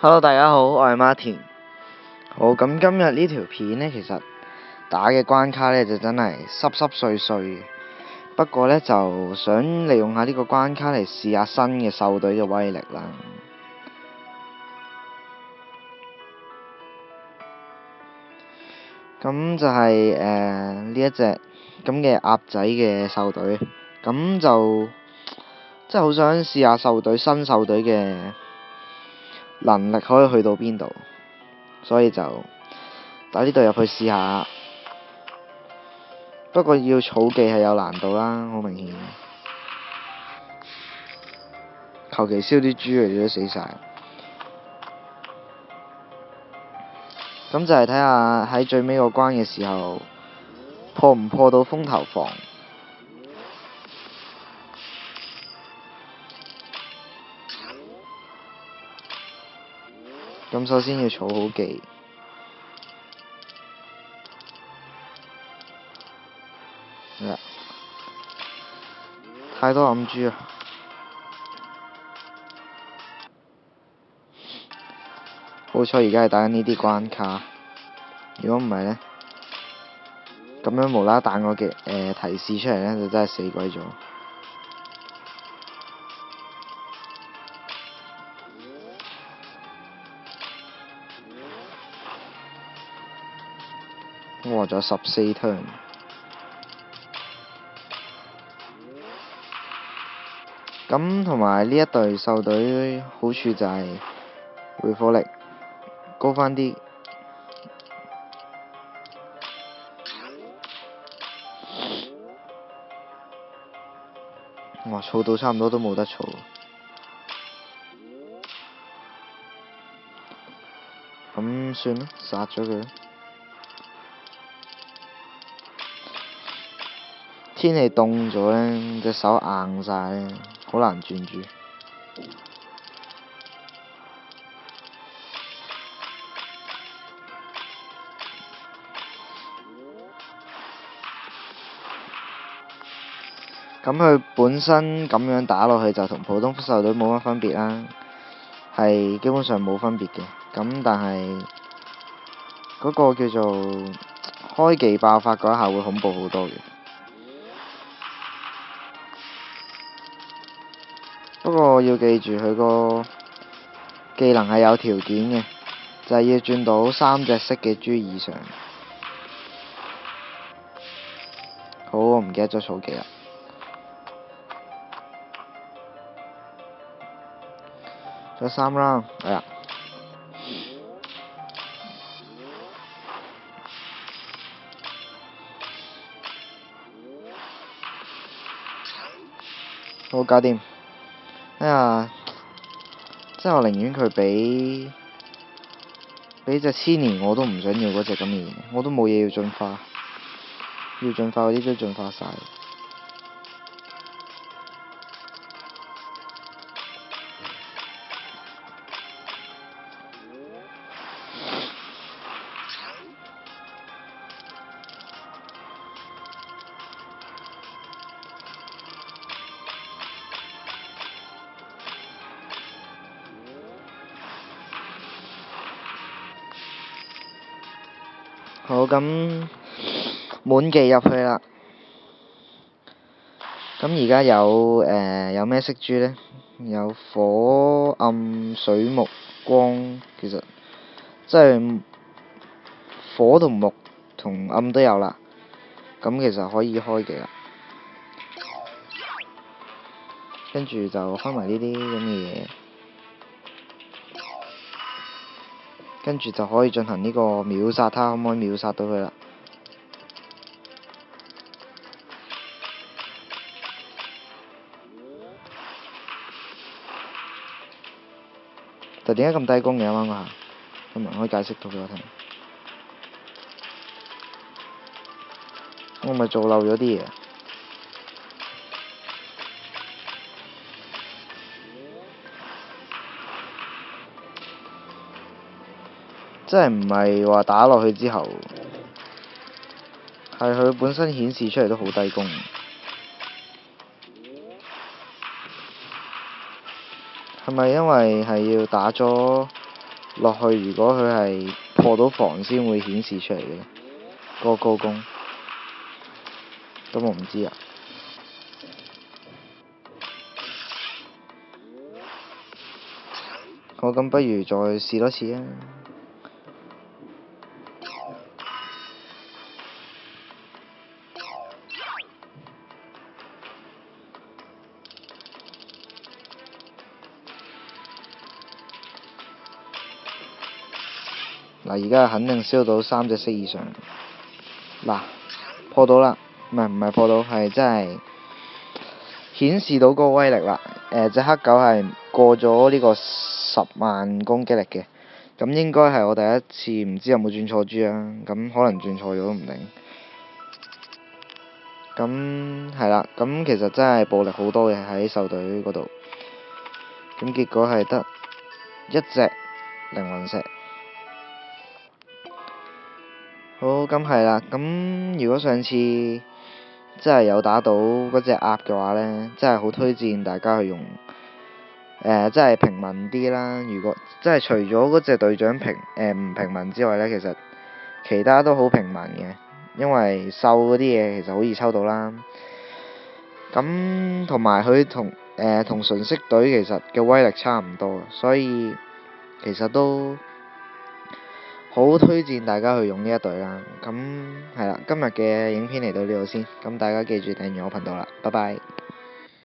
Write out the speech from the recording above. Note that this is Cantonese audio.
Hello，大家好，我係 Martin。好，咁今日呢條片呢，其實打嘅關卡呢，就真係濕濕碎碎嘅。不過呢，就想利用下呢個關卡嚟試下新嘅獸隊嘅威力啦。咁就係呢一隻咁嘅鴨仔嘅獸隊，咁就真係好想試下新獸隊嘅能力可以去到邊度，所以就打呢隊入去試下。不過要儲技係有難度啦，好明顯。求其燒啲豬嚟都死晒。咁就係睇下喺最尾個關嘅時候，破唔破到風頭防。咁首先要儲好技。太多暗珠啊！好彩而家係打緊呢啲關卡，如果唔係呢，咁樣無啦啦彈個嘅提示出嚟呢，就真係死鬼咗。哇！仲有14 turn。咁同埋呢一隊獸隊好處就係回火力高返啲。哇！儲到差唔多都冇得儲。咁算啦，殺咗佢。天氣凍咗呢，隻手硬晒呢，好難轉住。咁佢本身咁樣打落去就同普通獸隊冇乜分別啦，係基本上冇分別嘅。咁但係嗰個叫做開技爆發嗰一下會恐怖好多嘅。不過要記住佢個技能係有條件嘅，就係要轉到3隻色嘅豬以上。好，我唔記得咗儲技啦。仲有3 round，係啦。好，搞掂。哎呀，即係我寧願佢俾隻千年我都唔想要嗰隻咁嘅嘢，我都冇嘢要進化，要進化嗰啲都進化晒。好，咁滿技入去啦。咁而家有咩色豬呢？有火、暗、水、木、光，其實即係火同木同暗都有啦。咁其實可以開技啦。跟住就開埋呢啲咁嘅嘢。跟住就可以進行呢個秒殺，睇下可唔可以秒殺到佢啦。就點解咁低攻嘅啱啱嗰下？咁可以解釋到俾我聽。我咪做漏咗啲嘢。即係唔係話打落去之後，係佢本身顯示出嚟都好低攻。係咪因為係要打咗落去，如果佢係破到防先會顯示出嚟嘅嗰個高攻，咁我唔知啊。好，咁不如再試多次啊！嗱，而家肯定燒到3隻色以上。嗱，破到啦，唔係破到，係真係顯示到嗰個威力啦。隻黑狗係過咗呢個10萬攻擊力嘅，咁應該係我第一次，唔知有冇轉錯珠啊？咁可能轉錯咗都唔定。咁係啦，咁其實真係暴力好多嘅喺獸隊嗰度。咁結果係得一隻靈魂石。好，咁係啦。咁如果上次真係有打到嗰隻鴨嘅話呢，真係好推薦大家去用。真係平民啲啦。如果真係除咗嗰隻隊長唔平民之外呢，其實其他都好平民嘅，因為獸嗰啲嘢其實好易抽到啦。咁同埋佢同純色隊其實嘅威力差唔多，所以其實都好推薦大家去用呢一隊啦。咁係啦，今日嘅影片嚟到呢度先，咁大家記住訂閱我頻道啦，拜拜。